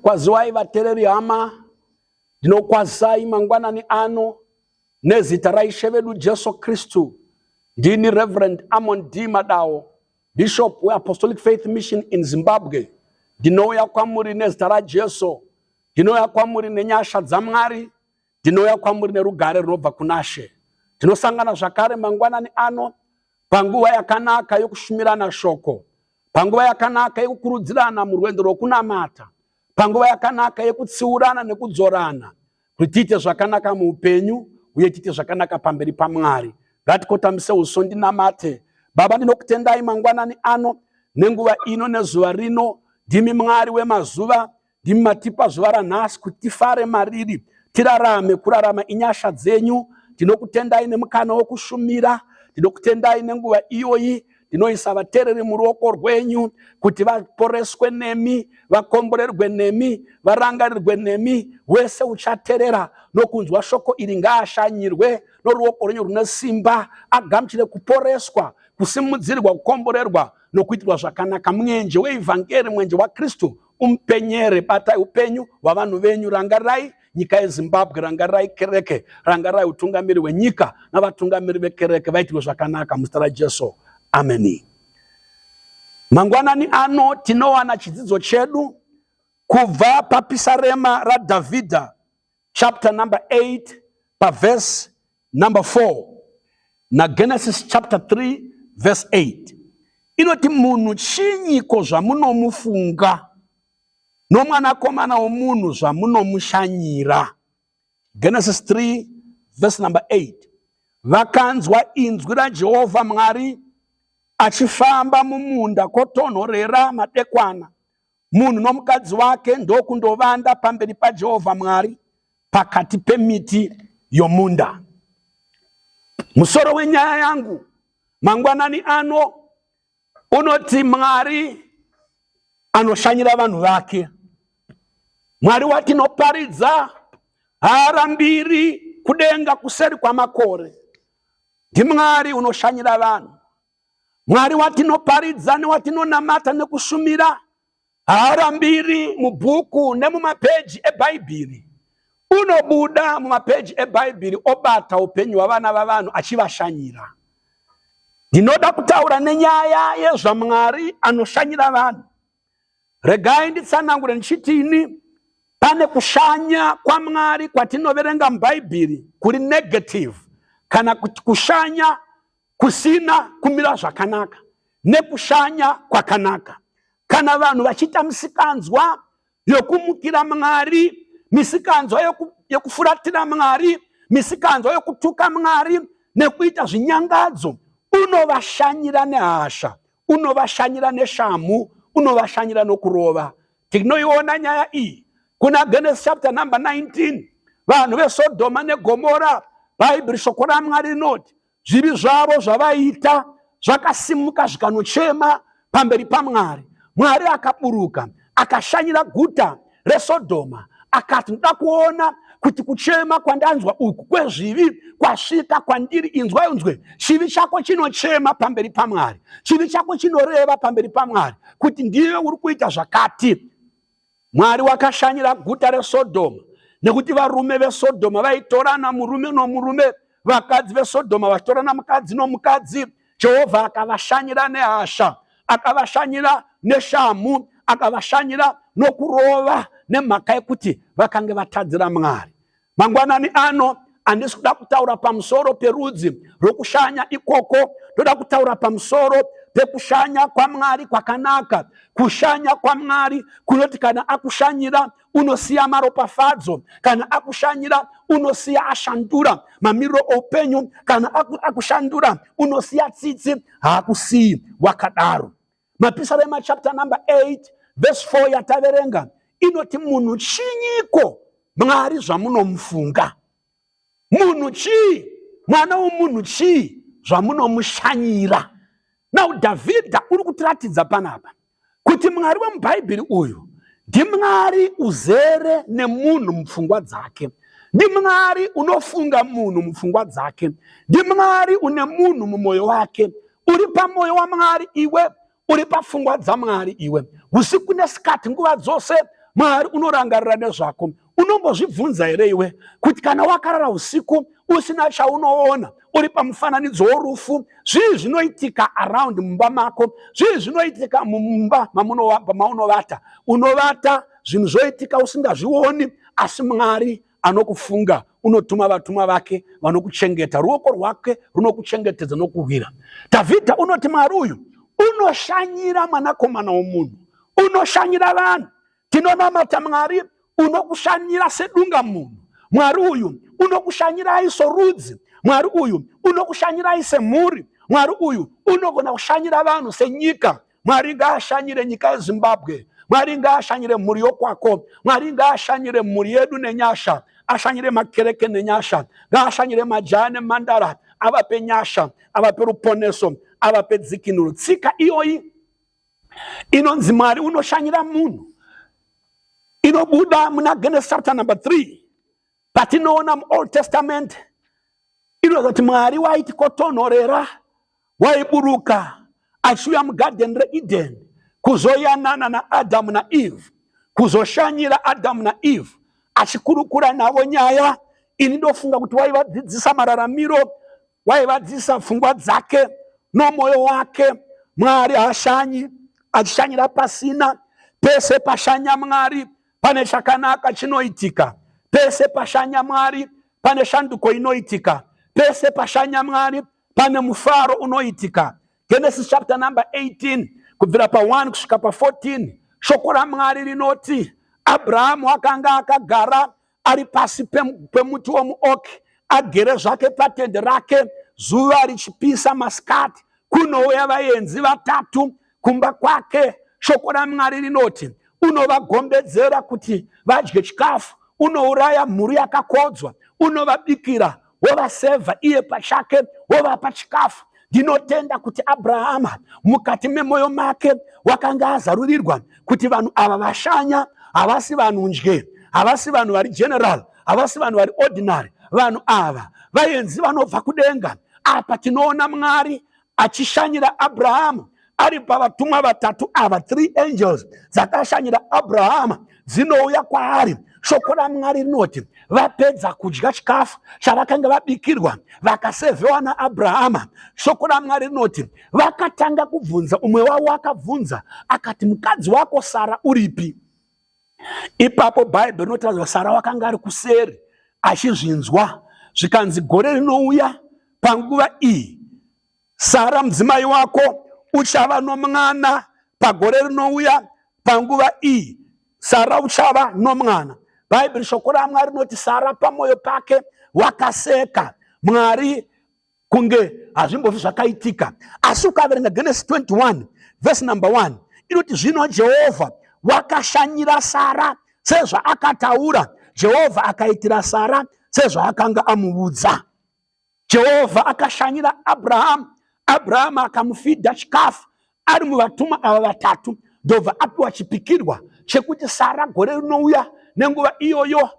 Kwaziwai vatereri hama, ndinokwazai mangwanani ano nezita raishe vedu Jesu Kristu. Ndini Reverend AD Madawo, Bishop Apostolic Faith Mission in Zimbabwe. Ndinouya kwamuri nezita raJesu. Ndinouya kwamuri nenyasha dzaMwari. Ndinouya kwamuri nerugare runobva kunashe. Tinosangana zvakare mangwanani ano panguva yakanaka yokushumirana shoko, panguva yakanaka yokukurudzirana murwendo rwokunamata, panguva yakanaka yokutsiurana nekudzorana kuti tiite zvakanaka muupenyu uye tiite zvakanaka pamberi paMwari. Ngatikotamise uso ndinamate. Baba, ndinokutendai mangwanani ano nenguva ino nezuva rino. Ndimi Mwari wemazuva, ndimi matipa zuva ranhasi kuti tifare mariri, tirarame. Kurarama inyasha dzenyu. Ndinokutendai nemukana wokushumira. Ndinokutendai nenguva iyoyi. Ndinoisa vatereri muruoko rwenyu kuti vaporeswe nemi, vakomborerwe nemi, varangarirwe nemi. Wese uchaterera nokunzwa shoko iri ngaashanyirwe noruoko rwenyu rune simba, agamuchire kuporeswa, kusimudzirwa, kukomborerwa nokuitirwa zvakanaka. Mwenje weivhangeri, mwenje waKristu umpenyere. Batai upenyu hwavanhu venyu. Rangarirai nyika yeZimbabwe, rangarirai kereke, rangarirai utungamiri hwenyika navatungamiri vekereke vaitirwe zvakanaka muzita raJesu. Amen. Mangwanani ano tinowana chidzidzo chedu kubva papisarema raDhavhidha, chapter number 8 verse number 4 na Genesis chapter 3 verse 8. Inoti munhu chinyiko zvamunomufunga nomwanakomana womunhu zvamunomushanyira. Genesis 3 verse number 8. Vakanzwa inzwi raJehovha Mwari achifamba mumunda kotonhorera madekwana. Munhu nomukadzi wake ndokundovanda pamberi paJehovha Mwari pakati pemiti yomunda. Musoro wenyaya yangu mangwanani ano unoti Mwari anoshanyira vanhu vake. Mwari watinoparidza haarambiri kudenga kuseri kwamakore. Ndimwari unoshanyira vanhu. Mwari watinoparidza newatinonamata nekushumira haarambiri mubhuku nemumapeji eBhaibheri. Unobuda mumapeji eBhaibheri obata upenyu hwavana vavanhu achivashanyira. Ndinoda kutaura nenyaya yezvaMwari anoshanyira vanhu. Regai nditsanangure ndichitini, pane kushanya kwaMwari kwatinoverenga muBhaibheri kuri negative, kana kuti kushanya kusina kumira zvakanaka, nekushanya kwakanaka. Kana vanhu vachita misikanzwa yokumukira Mwari, misikanzwa yokufuratira Mwari, misikanzwa yokutuka Mwari nekuita zvinyangadzo, unovashanyira nehasha, unovashanyira neshamu, unovashanyira nokurova. Tinoiona nyaya iyi kuna Genesis chapter number 19. Vanhu veSodoma neGomora, Bhaibheri shoko raMwari rinoti zvivi zvavo zvavaita zvakasimuka zvikanochema pamberi paMwari. Mwari akaburuka akashanyira guta reSodoma, akati ndoda kuona kuti kuchema kwandanzwa uku kwezvivi kwasvika kwandiri. Inzwa unzwe, chivi chako chinochema pamberi paMwari, chivi chako chinoreva pamberi paMwari kuti ndiwe uri kuita zvakati. Mwari wakashanyira guta reSodoma nekuti varume veSodoma vaitorana murume nomurume, vakadzi veSodoma vachitorana mukadzi nomukadzi. Jehovha akavashanyira nehasha, akavashanyira neshamu, akavashanyira nokurova nemhaka yekuti vakange vatadzira Mwari. Mangwanani ano handisi kuda kutaura pamusoro perudzi rwokushanya ikoko, ndoda kutaura pamusoro pekushanya kwaMwari kwakanaka. Kushanya kwaMwari kunoti kana akushanyira unosiya maropafadzo, kana akushanyira unosiya ashandura mamiriro oupenyu, kana akushandura unosiya tsitsi, haakusiyi wakadaro. Mapisarema chapter number 8 verse 4 yataverenga inoti munhu chinyiko Mwari zvamunomufunga. Munhu chii? Mwana womunhu chii zvamunomushanyira? Now Dhavhidha uri kutiratidza panapa kuti Mwari wemuBhaibheri uyu ndimwari uzere nemunhu mupfungwa dzake. Ndimwari unofunga munhu mupfungwa dzake. Ndimwari une munhu mumwoyo wake. Uri pamwoyo waMwari iwe, uri pafungwa dzaMwari iwe. Usiku nesikati nguva dzose Mwari unorangarira nezvako. Unombozvibvunza here iwe kuti kana wakarara usiku usina chaunoona, uri pamufananidzo worufu, zvii zvinoitika around mumba mako, zvii zvinoitika mumba maunovata. Unovata zvinhu zvoitika usingazvioni, asi Mwari anokufunga, unotuma vatumwa vake vanokuchengeta. Ruoko rwake runokuchengetedza nokurwira. Dhavhidha unoti Mwari uyu unoshanyira mwanakomana womunhu, unoshanyira vanhu. Tinonamata Mwari unokushanyira sedunga munhu. Mwari uyu unokushanyira aise rudzi. Mwari uyu unokushanyira aise mhuri. Mwari uyu unogona kushanyira vanhu senyika. Mwari ngaashanyire nyika yeZimbabwe. Mwari ngaashanyire mhuri yokwako. Mwari ngaashanyire mhuri yedu nenyasha. Ashanyire makereke nenyasha. Ngaashanyire majaya nemhandara. Avape nyasha, avape ruponeso, avape dzikinuro. Tsika iyoyi inonzi Mwari unoshanyira munhu inobuda muna Genesis chapter number 3. Patinoona muOld Testament inozoti Mwari waiti kotonhorera, waiburuka achiuya mugarden reEden kuzoyanana naAdamu naEve, kuzoshanyira Adamu naEve, achikurukura navo nyaya. Ini ndofunga kuti waivadzidzisa mararamiro, waivadzidzisa pfungwa dzake nomwoyo wake. Mwari haashanyi, achishanyira pasina. Pese pashanya Mwari pane chakanaka chinoitika. Pese pashanya Mwari pane shanduko inoitika. Pese pashanya Mwari pane mufaro unoitika. Genesis chapter number 18 kubvira pa1 kusvika pa14, shoko raMwari rinoti Abrahamu akanga akagara ari pasi pemuti womuoki, agere zvake patende rake, zuva richipisa masikati, kunouya vaenzi vatatu kumba kwake. Shoko raMwari rinoti unovagombedzera kuti vadye chikafu, unouraya mhuru yakakodzwa, unovabikira, wovasevha iye pachake, wovapa chikafu. Ndinotenda kuti Abrahama mukati memwoyo make wakanga azarurirwa kuti vanhu ava vashanya havasi vanhu njye, havasi vanhu vari general, havasi vanhu vari ordinary. Vanhu ava vaenzi vanobva kudenga. Apa tinoona Mwari achishanyira Abrahamu ari pavatumwa vatatu ava, 3 angels dzakashanyira Abrahama dzinouya kwaari. Shoko raMwari rinoti vapedza kudya chikafu chavakanga vabikirwa vakasevhewa naAbrahama. Shoko raMwari rinoti vakatanga kubvunza, umwe wavo akabvunza akati, mukadzi wako Sara uripi? Ipapo Bhaibheri rinotaura Sara wakanga ari kuseri achizvinzwa. Zvikanzi gore rinouya panguva iyi, Sara mudzimai wako uchava nomwana. Pagore rinouya panguva iyi, Sara uchava nomwana. Bhaibheri, shoko raMwari rinoti Sara pamwoyo pake wakaseka Mwari kunge hazvimbovi zvakaitika. Asi ukaverenga Genesis 21 verse number 1 inoti zvino Jehovha wakashanyira Sara sezvaakataura. Jehovha akaitira Sara sezvaakanga amuudza. Jehovha akashanyira Abrahamu. Abrahamu akamufidha chikafu ari muvatumwa ava vatatu, ndobva apiwa chipikirwa chekuti Sara gore rinouya nenguva iyoyo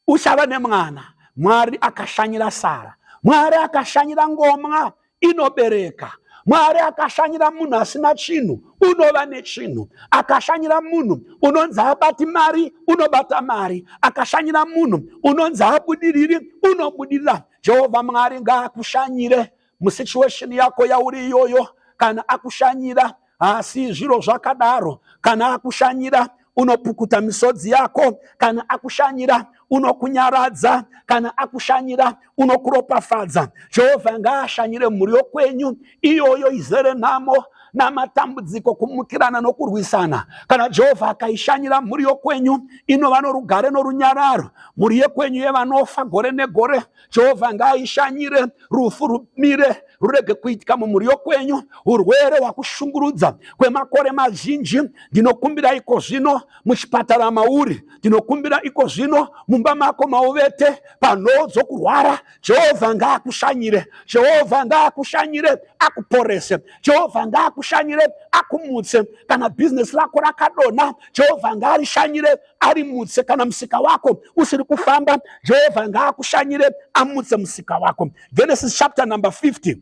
uchava nemwana. Mwari akashanyira Sara. Mwari akashanyira ngomwa inobereka. Mwari akashanyira munhu asina chinhu unova nechinhu. Akashanyira munhu unonzi habati mari unobata mari. Akashanyira munhu unonzi habudiriri unobudirira. Jehovha Mwari ngaakushanyire musituation yako yauri iyoyo. Kana akushanyira asi zviro zvakadaro, kana akushanyira unopukuta misodzi yako, kana akushanyira unokunyaradza, kana akushanyira unokuropafadza. Jehovha ngaashanyire mhuri yokwenyu iyoyo izere nhamo namatambudziko, kumukirana nokurwisana. Kana Jehovha akaishanyira mhuri yokwenyu inova norugare norunyararo, mhuri yekwenyu yevanofa gore negore, Jehovha ngaaishanyire rufu rumire rurege kuitika mumhuri yokwenyu. Urwere hwakushungurudza kwemakore mazhinji ndinokumbira iko zvino muchipatara mauri, ndinokumbira iko zvino mumba mako mauvete panhoo dzokurwara. Jehovha ngaakushanyire. Jehovha ngaakushanyire akuporese. Jehovha ngaakushanyire akumutse. Kana bhizinesi rako rakadonha, Jehovha ngaarishanyire arimutse. Kana musika wako usiri kufamba, Jehovha ngaakushanyire amutse musika wako. Genesis chapter number 50,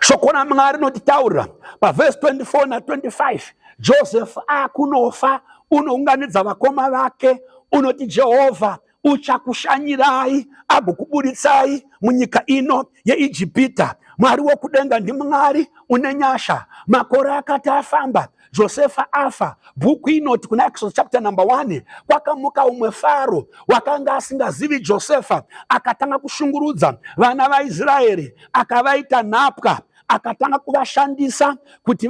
shoko raMwari rinotitaurira paverse 24 na 25. Joseph akunofa unounganidza vakoma vake, unoti Jehovha uchakushanyirai agokubuditsai munyika ino yeIjipita. Mwari wokudenga ndiMwari une nyasha. Makore akati afamba, Josefa afa. Bhuku inoti kuna Exodus chapter number 1, kwakamuka umwe Faro wakanga asingazivi Josefa, akatanga kushungurudza vana vaIsraeri, akavaita nhapwa, akatanga kuvashandisa kuti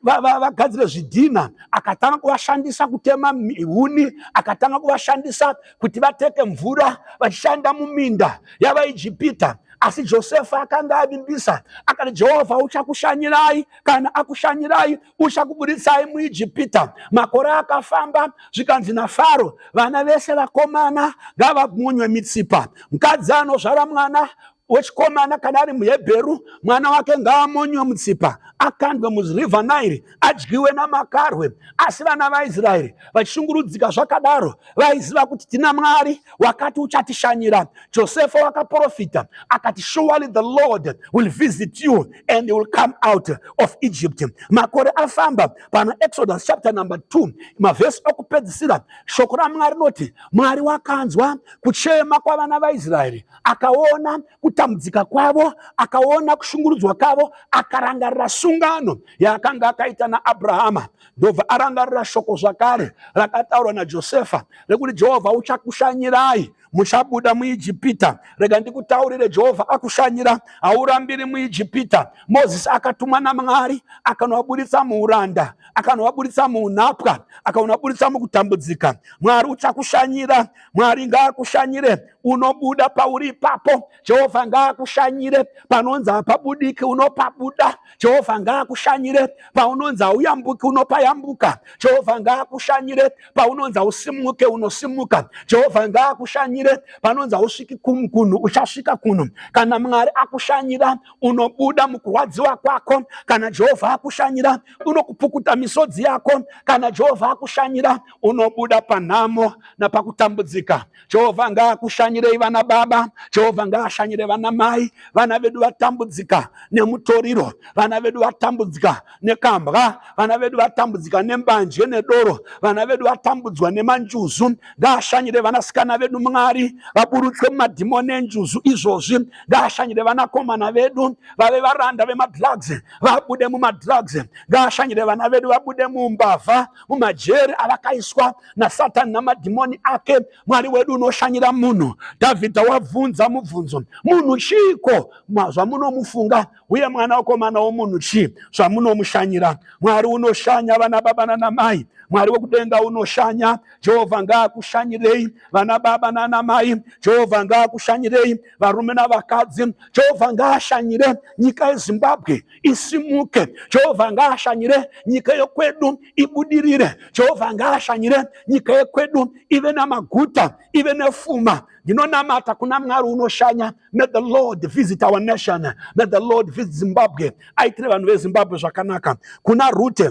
vagadzire zvidhina, akatanga kuvashandisa kutema huni, akatanga kuvashandisa kuti vateke mvura vachishanda muminda yavaIjipita. Asi Josefa akanga avimbisa, akati Jehovha uchakushanyirai, kana akushanyirai uchakubuditsai muIjipita. Makore akafamba, zvikanzi naFaro vana vese vakomana ngavamonywe mitsipa. Mukadzi anozvara mwana wechikomana kana ari muHebheru, mwana wake ngaamonywe mutsipa, akandwe muRiver Nile, adyiwe namakarwe. Asi vana vaIsraeri vachishungurudzika zvakadaro, vaiziva kuti tina Mwari wakati uchatishanyira. Josefa wakaprofita akati, surely the Lord will visit you and he will come out of Egypt. Makore afamba, pana Exodus chapter number 2, mavhesi okupedzisira, shoko raMwari rinoti Mwari wakanzwa kuchema kwavana vaIsraeri, akaona kutambudzika kwavo, akaona kushungurudzwa kwavo, akarangarira sungano yaakanga akaita naAbrahama. Ndobva arangarira shoko zvakare rakataurwa naJosefa rekuti Jehovha uchakushanyirai, muchabuda muIjipita. Rega ndikutaurire, Jehovha akushanyira, haurambiri muIjipita. Moses akatumwa naMwari akanovabuditsa muuranda, akanovabuditsa muunhapwa, akanovabuditsa mukutambudzika. Mwari uchakushanyira. Mwari ngaakushanyire unobuda pauri ipapo. Jehovha ngaakushanyire panonzi hapabudiki unopabuda. Jehovha ngaakushanyire paunonzi hauyambuki unopayambuka. Jehovha ngaakushanyire paunonzi hausimuke unosimuka. Jehovha ngaakushanyire panonzi hausviki kuno uchasvika kuno. Kana Mwari akushanyira unobuda mukurwadziwa kwako. Kana Jehovha akushanyira unokupukuta misodzi yako. Kana Jehovha akushanyira unobuda panhamo napakutambudzika. Jehovha ngaakushanyirei vana baba, Jehovha ngaashanyire vana mai. Vana vedu vatambudzika nemutoriro, vana vedu vatambudzika nekambwa, vana vedu vatambudzika nembanje nedoro, vana vedu vatambudzwa nemanjuzu. Ngaashanyire vanasikana vedu Mwari vaburutswe mumadhimoni enjuzu izvozvi. Ngaashanyire vanakomana vedu vave varanda vemadrugs, vabude mumadrugs. Ngaashanyire vana vedu vabude mumbavha, mumajeri avakaiswa naSatani namadhimoni ake. Mwari wedu unoshanyira munhu. Dhavhidha wabvunza mubvunzo, munhu chiko zvamunomufunga, uye mwana wokomana womunhu chi zvamunomushanyira? Mwari unoshanya vana baba nana mai. Mwari wokudenga unoshanya. Jehovha ngaakushanyirei vana baba nana mai. Jehovha ngaakushanyirei varume navakadzi. Jehovha ngaashanyire nyika yeZimbabwe isimuke. Jehovha ngaashanyire nyika yekwedu ibudirire. Jehovha ngaashanyire nyika yekwedu ive namaguta, ive nefuma. Ndinonamata kuna Mwari unoshanya. May the Lord visit our nation. May the Lord visit Zimbabwe. Aitire vanhu veZimbabwe zvakanaka. Kuna Rute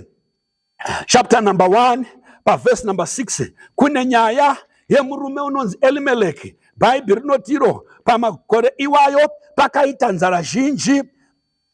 chapter number 1 verse number 6, kune nyaya yemurume unonzi Elimeleki. Bhaibheri rinotiro pamakore iwayo pakaita nzara zhinji,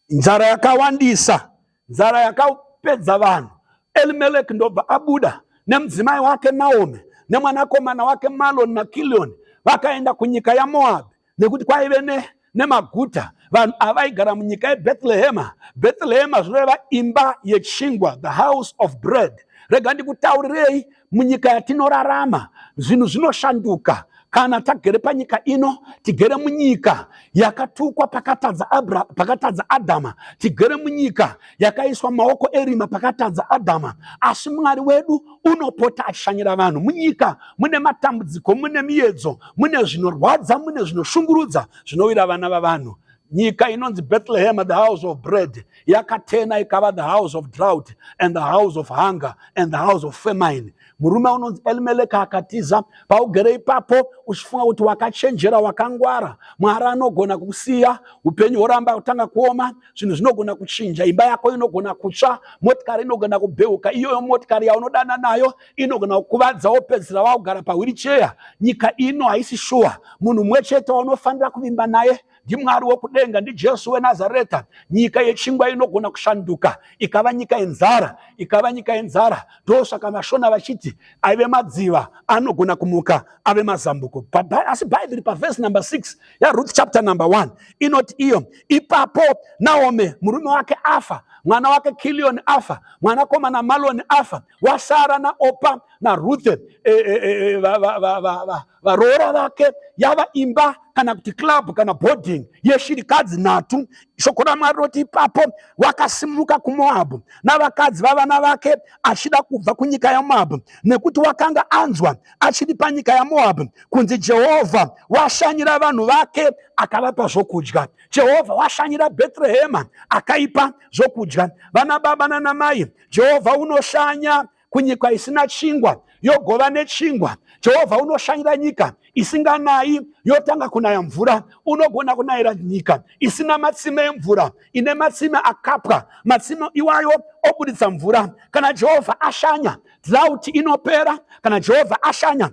nzara yakawandisa, nzara yakapedza vanhu. Elimeleki ndobva abuda nemudzimai wake Naomi nemwanakomana wake Maloni naKilioni vakaenda kunyika yaMoabhu, nekuti kwaive nemaguta. Vanhu avaigara munyika yeBhethlehema. Bhethlehema zvinoreva imba yechingwa, the house of bread. Rega ndikutaurirei, munyika yatinorarama zvinhu zvinoshanduka. Kana tagere panyika ino, tigere munyika yakatukwa pakatadza Adama, tigere munyika yakaiswa maoko erima pakatadza Adama. Asi Mwari wedu unopota achishanyira vanhu. Munyika mune matambudziko, mune miedzo, mune zvinorwadza, mune zvinoshungurudza zvinowira vana vavanhu. Nyika inonzi Bethlehem, the house of bread, yakatena ikava the house of drought and the house of hunger and the house of famine. Murume unonzi Elimeleki akatiza, paugere ipapo uchifunga kuti wakachenjera, wakangwara, Mwari anogona kusiya, upenyu horamba kutanga kuoma, zvinhu zvinogona kuchinja, imba yako inogona kutsva, motikari inogona kubheuka, iyoyo motikari yaunodana nayo inogona kukuvadza, wopedzisira wakugara pawheelchair. Nyika ino haisi shuwa. Munhu mumwe chete waunofanira kuvimba naye Mwari wokudenga, ndi Jesu weNazareta, nyika yechingwa inogona kushanduka ikava nyika yenzara, ikava nyika yenzara. Ndosaka vashona vachiti ave madziva anogona kumuka ave mazambuko. Asi Bible pa verse number 6 ya Ruth chapter number 1 inoti iyo, ipapo Naomi murume wake afa, mwana wake Kilioni afa, mwanakomana Maloni afa, wasara na Opa na Ruth varoora vake yava imba kana kuti club kana boarding yeshirikadzi nhatu. Shoko raMwari roti ipapo wakasimuka kuMoabhu navakadzi vavana vake achida kubva kunyika yaMoabhu, nekuti wakanga anzwa achiri panyika yaMoabhu kunzi Jehovha washanyira vanhu vake akavapa zvokudya. Jehovha washanyira Bheterehema akaipa zvokudya. Vana baba nana mai, Jehovha unoshanya kunyika isina chingwa yogova nechingwa. Jehovha unoshanyira nyika isinganayi yotanga kunaya mvura. Unogona kunayira nyika isina matsime emvura, ine matsime akapwa, matsime iwayo obuditsa mvura. Kana Jehovha ashanya, drought inopera. Kana Jehovha ashanya,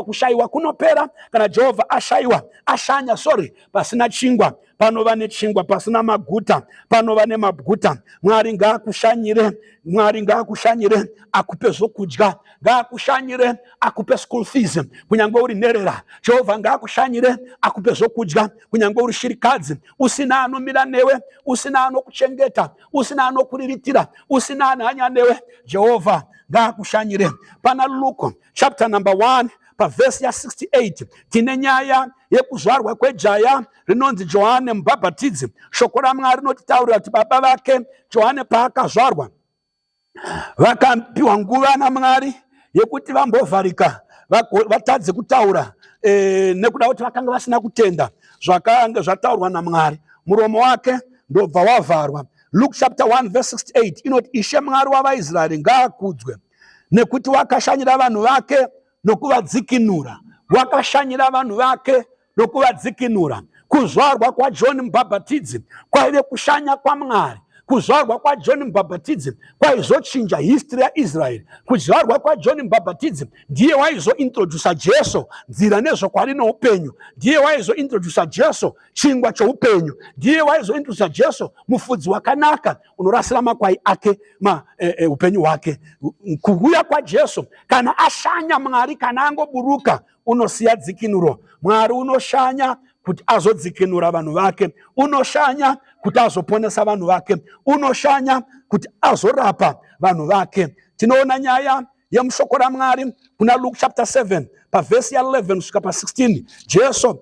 kushayiwa kunopera. Kana Jehovha ashanya pasina chingwa panova nechingwa, pasina maguta panova nemaguta. Mwari ngaakushanyire, Mwari ngaakushanyire akupe zvokudya, ngaakushanyire akupe school fees kunyangwe uri nherera. Jehovha ngaakushanyire akupe zvokudya kunyangwe uri shirikadzi, usina anomira newe, usina anokuchengeta, usina anokuriritira, usina anhanya newe. Jehovha ngaakushanyire. Pana Luke chapter number 1 pa verse ya 68 tine nyaya yekuzvarwa kwejaya rinonzi Johane Mubhabhatidzi. Shoko raMwari rinotitaurira kuti baba vake Johane paakazvarwa vakapiwa nguva naMwari yekuti vambovharika vatadze kutaura nekuda kuti vakanga vasina kutenda zvakanga zvataurwa naMwari. Muromo wake ndobva wavharwa. Luke chapter 1 verse 68 inoti, Ishe Mwari wavaIsraeri ngaakudzwe, nekuti wakashanyira vanhu vake nokuvadzikinura. Wakashanyira vanhu vake nokuvadzikinura. Kuzvarwa kwaJohn Mubhabhatidzi kwaive kushanya kwaMwari. Kuzvarwa kwaJohn Mubhabhatidzi kwaizochinja history yaIsraeri. Kuzvarwa kwaJohn Mubhabhatidzi ndiye waizointrodusa Jesu, nzira nezvokwadi noupenyu. Ndiye waizointrodusa Jesu, chingwa choupenyu. Ndiye waizointrodusa Jesu, mufudzi wakanaka unorasira makwai ake upenyu hwake. Kuuya kwaJesu, kana ashanya Mwari, kana angoburuka, unosiya dzikinuro. Mwari unoshanya kuti azodzikinura vanhu vake, unoshanya kuti azoponesa vanhu vake, unoshanya kuti azorapa vanhu vake. Tinoona nyaya yemushoko raMwari kuna Luke chapter 7 pa verse ya 11 kusvika pa 16. Jesu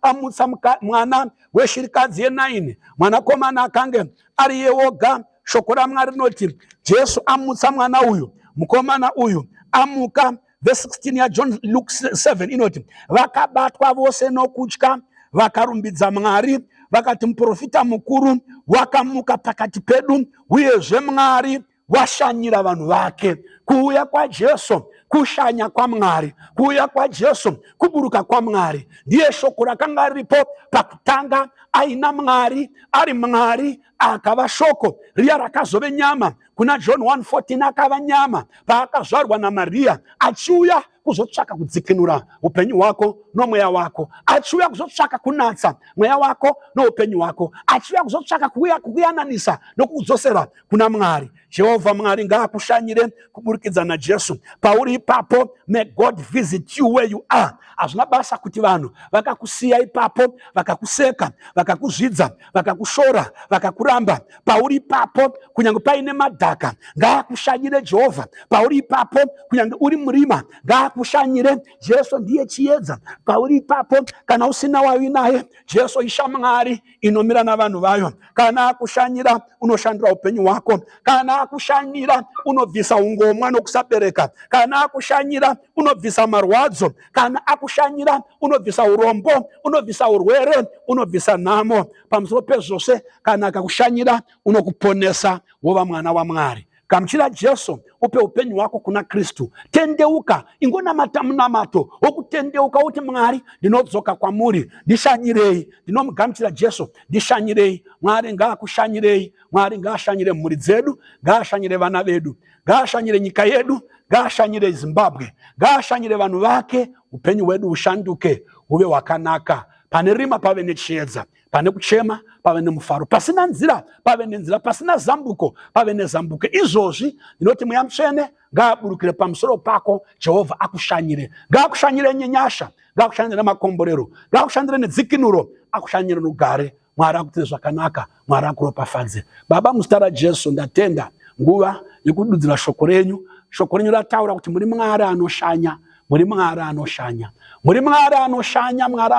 amutsa mwana weshirikadzi ye9, mwanakomana akange ari yewoga. Shoko raMwari rinoti Jesu amutsa mwana uyu, mukomana uyu amuka. Verse 16 ya John Luke 7 inoti, vakabatwa vose nokutya vakarumbidza Mwari vakati, muprofita mukuru wakamuka pakati pedu, uyezve Mwari washanyira vanhu vake. Kuuya kwaJesu kushanya kwaMwari, kuuya kwaJesu kuburuka kwaMwari. Ndiye shoko rakanga riripo pakutanga, aina Mwari, ari Mwari akava shoko riya rakazove nyama. Kuna John 1:14 akava nyama paakazvarwa naMaria, achiuya kuzotsvaka kudzikinura upenyu hwako nomweya wako, achiuya kuzotsvaka kunatsa mweya wako noupenyu hwako, achiuya kuzotsvaka kukuyananisa nokukudzosera kuna Mwari. Jehovha Mwari ngaakushanyire kuburikidza naJesu. Pauri ipapo, may God visit you where you are. Hazvina basa kuti vanhu vakakusiya ipapo, vakakuseka, vakakuzvidza, vakakushora, vakakuramba. Pauri ipapo, kunyange paine madhaka, ngaakushanyire Jehovha. Pauri ipapo, kunyange uri murima, ngaakushanyire. Jesu ndiye chiedza. Pauri ipapo, kana usina wainaye, Jesu isha Mwari inomira navanhu vayo. Kana akushanyira, unoshandira upenyu hwako. Kana akushanyira, unobvisa ungomwa nokusabereka. Kana akushanyira, unobvisa marwadzo. Kana akushanyira, unobvisa urombo, unobvisa urwere, unobvisa nhamo. Pamusoro pezvose, kana akakushanyira, unokuponesa, wova mwana waMwari. Gamuchira Jesu, upe upenyu hwako kuna Kristu. Tendeuka, ingonamata munamato wokutendeuka uti, Mwari ndinodzoka kwamuri, ndishanyirei. Ndinomugamuchira Jesu, ndishanyirei. Mwari ngaakushanyirei. Mwari ngaashanyire mhuri dzedu, ngaashanyire vana vedu, ngaashanyire nyika yedu, ngaashanyire Zimbabwe, ngaashanyire vanhu vake. Upenyu hwedu hushanduke, huve hwakanaka. pane rima pave nechiedza, pane kuchema pave nemufaro, pasina nzira pave nenzira, pasina zambuko pave nezambuko. Izvozvi ndinoti Mweya Mutsvene ngaaburukire pamusoro pako, Jehovha akushanyire, ngaakushanyire nenyasha, ngaakushanyire nemakomborero, ngaakushanyire nedzikinuro, akushanyire rugare. Mwari akuitire zvakanaka, Mwari akuropafadze. Baba, muzita raJesu ndatenda nguva yekududzira shoko renyu. Shoko renyu rataura kuti muri Mwari anoshanya, muri Mwari anoshanya, muri Mwari anoshanya, Mwari